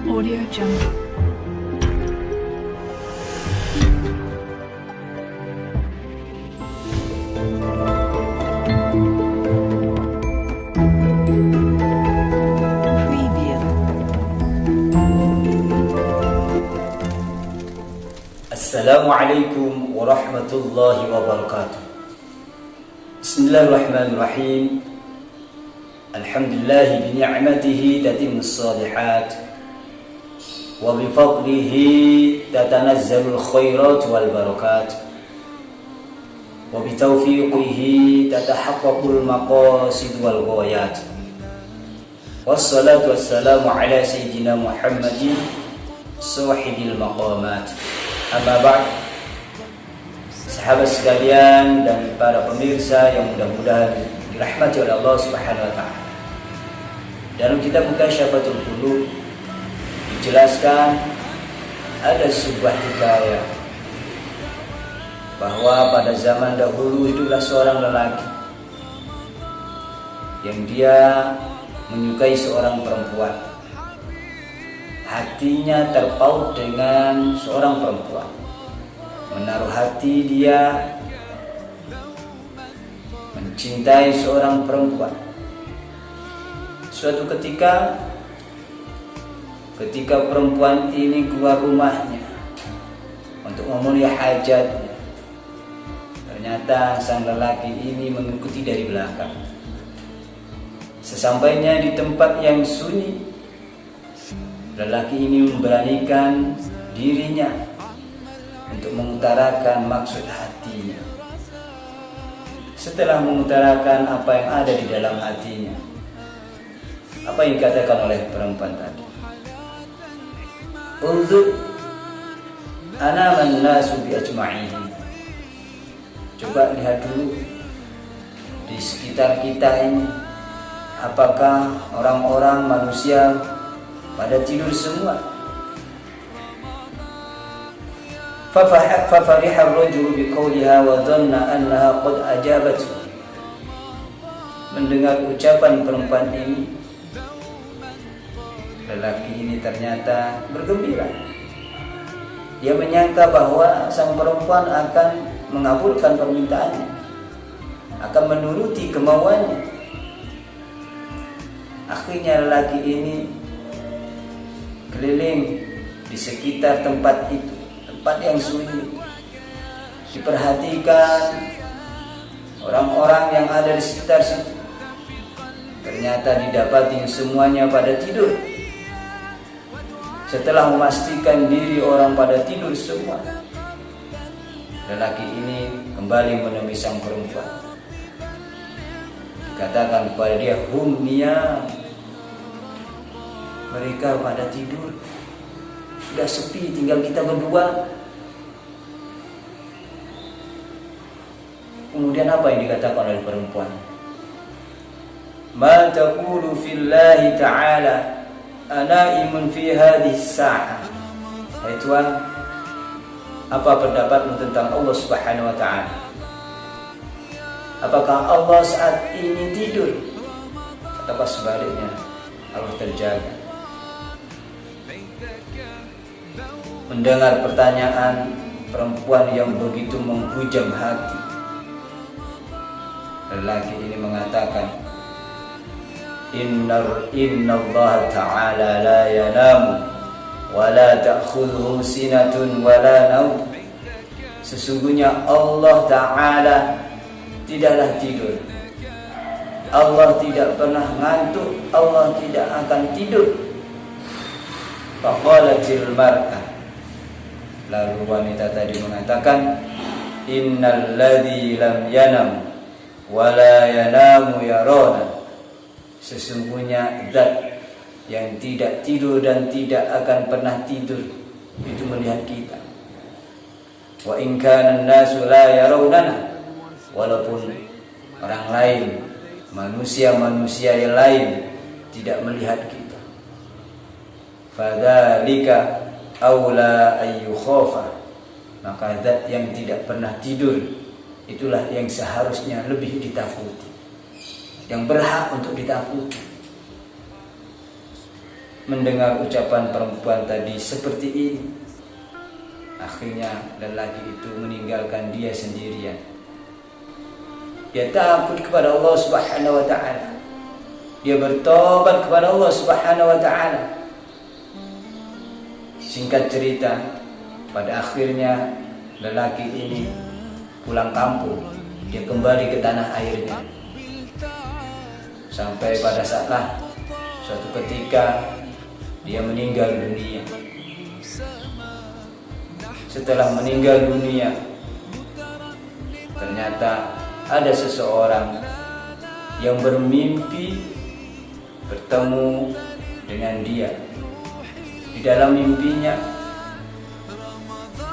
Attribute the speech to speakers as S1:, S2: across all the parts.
S1: Audio Jungle. Preview.
S2: Assalamualaikum warahmatullahi wabarakatuh. Bismillahirrahmanirrahim. Alhamdulillahi bini'matihi tatimmus shalihat wa bifadlihi tatanazzalul khairat wal barakat wa bitaufiqihi tatahaqqaqul maqasid wal ghayat. Wassalatu wassalamu ala sayyidina Muhammadin sahibil maqamat. Amma ba'd. Sahabat sekalian dan para pemirsa yang mudah-mudahan dirahmati oleh Allah Subhanahu wa taala. Dalam kitab Mukasyfatul Qulub dijelaskan ada sebuah hikayah bahwa pada zaman dahulu hiduplah seorang lelaki yang dia menyukai seorang perempuan. Hatinya terpaut dengan seorang perempuan, menaruh hati dia mencintai seorang perempuan. Suatu ketika perempuan ini keluar rumahnya untuk memenuhi hajatnya, ternyata sang lelaki ini mengikuti dari belakang. Sesampainya di tempat yang sunyi, lelaki ini memberanikan dirinya untuk mengutarakan maksud hatinya. Setelah mengutarakan apa yang ada di dalam hatinya, apa yang dikatakan oleh perempuan tadi? Unzur ana man nasu bi ajma'ihim. Coba lihat dulu di sekitar kita ini, apakah orang-orang manusia pada tidur semua? Fafariha ar-rajulu biqawliha wa dhanna annaha qad ajabathu. Mendengar ucapan perempuan ini, lelaki ini ternyata bergembira. Dia menyangka bahwa sang perempuan akan mengabulkan permintaannya, akan menuruti kemauannya. Akhirnya lelaki ini keliling di sekitar tempat itu, tempat yang sunyi. Diperhatikan orang-orang yang ada di sekitar situ. Ternyata didapati semuanya pada tidur. Setelah memastikan diri orang pada tidur semua, lelaki ini kembali menemui sang perempuan. Dikatakan kepada dia, hum niyam. Mereka pada tidur, sudah sepi, tinggal kita berdua. Kemudian apa yang dikatakan oleh perempuan? Ma taqulu fillahi ta'ala anaimun fi hadhihi as-sa'ah. Hai Tuhan, apa pendapatmu tentang Allah Subhanahu wa taala? Apakah Allah saat ini tidur? Ataukah sebaliknya Allah terjaga? Mendengar pertanyaan perempuan yang begitu menghujam hati, lelaki ini mengatakan, Inna Allah ta'ala la yanamu wa la ta'khudhuhu sinatun wa la naum. Sesungguhnya Allah ta'ala tidaklah tidur. Allah tidak pernah ngantuk, Allah tidak akan tidur. Faqalatil mar'ah. Lalu wanita tadi mengatakan, Innal ladzi lam yanam wa la yanamu yarana. Sesungguhnya zat yang tidak tidur dan tidak akan pernah tidur itu melihat kita. Wa in kana an-nasu la yarawnana. Walaupun orang lain, manusia-manusia yang lain tidak melihat kita. Fadzalika aula ayyukhafa. Maka zat yang tidak pernah tidur itulah yang seharusnya lebih ditakuti, yang berhak untuk ditakuti. mendengar ucapan perempuan tadi seperti ini. Akhirnya lelaki itu meninggalkan dia sendirian. Dia takut kepada Allah Subhanahu wa ta'ala. Dia bertobat kepada Allah Subhanahu wa ta'ala. Singkat cerita, pada akhirnya lelaki ini pulang kampung. Dia kembali ke tanah airnya. Sampai pada saatlah suatu ketika dia meninggal dunia. Setelah meninggal dunia, ternyata ada seseorang yang bermimpi bertemu dengan dia. Di dalam mimpinya,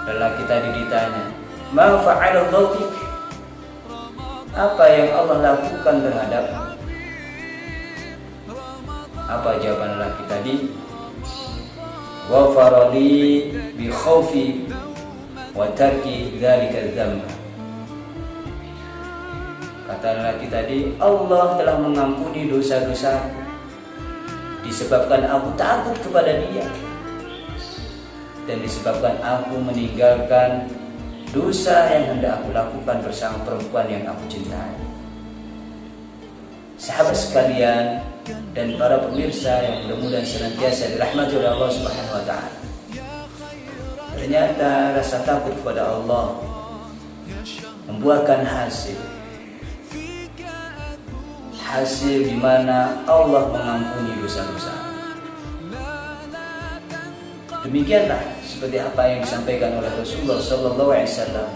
S2: lelaki tadi ditanya, "Ma fa'alallahu bik?" Apa yang Allah lakukan terhadapmu? Apa jawaban lelaki tadi? Ghafara li bi khaufi wa tarki dzalika dzamb. Kata lelaki tadi, Allah telah mengampuni dosa-dosaku disebabkan aku takut kepada dia dan disebabkan aku meninggalkan dosa yang hendak aku lakukan bersama perempuan yang aku cintai. Sahabat sekalian dan para pemirsa yang mudah-mudahan senantiasa dirahmati oleh Allah Subhanahu wa ta'ala, ternyata rasa takut kepada Allah membuahkan hasil di mana Allah mengampuni dosa-dosa. Demikianlah seperti apa yang disampaikan oleh Rasulullah sallallahu alaihi wasallam.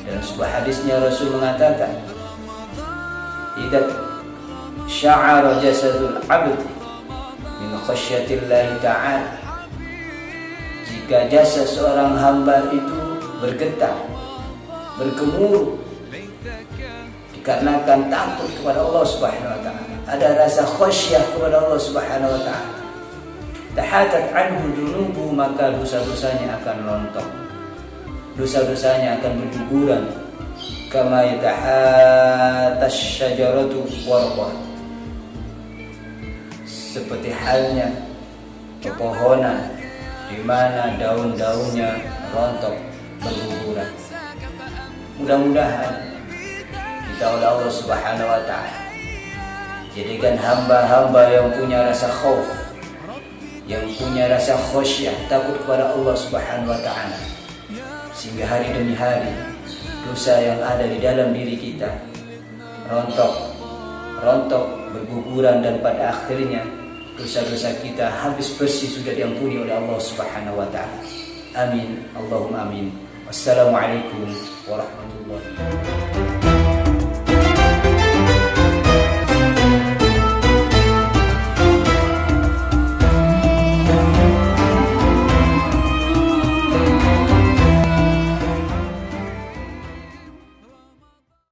S2: Dalam sebuah hadisnya Rasul mengatakan, "Idza sya'ara jasadul 'abd min khasyatillahi ta'ala." Jika jasad seorang hamba itu bergetar, bergemuruh dikarenakan takut kepada Allah Subhanahu wa ta'ala, ada rasa khasyah kepada Allah Subhanahu wa ta'ala, tahatat anhu dunubu, maka dosa-dosanya akan rontok, dosa-dosanya akan berguguran, kama yatahatas syajaratu warqah, seperti halnya pepohonan di mana daun-daunnya rontok berguguran. Mudah-mudahan kita oleh Allah Subhanahu wa ta'ala jadikan hamba-hamba yang punya rasa khauf, yang punya rasa khasyah, takut kepada Allah Subhanahu wa ta'ala, sehingga hari demi hari dosa yang ada di dalam diri kita rontok, berguguran, dan pada akhirnya dosa-dosa kita habis bersih, sudah diampuni oleh Allah Subhanahu wa ta'ala. Amin, Allahumma amin. Wassalamualaikum warahmatullahi wabarakatuh.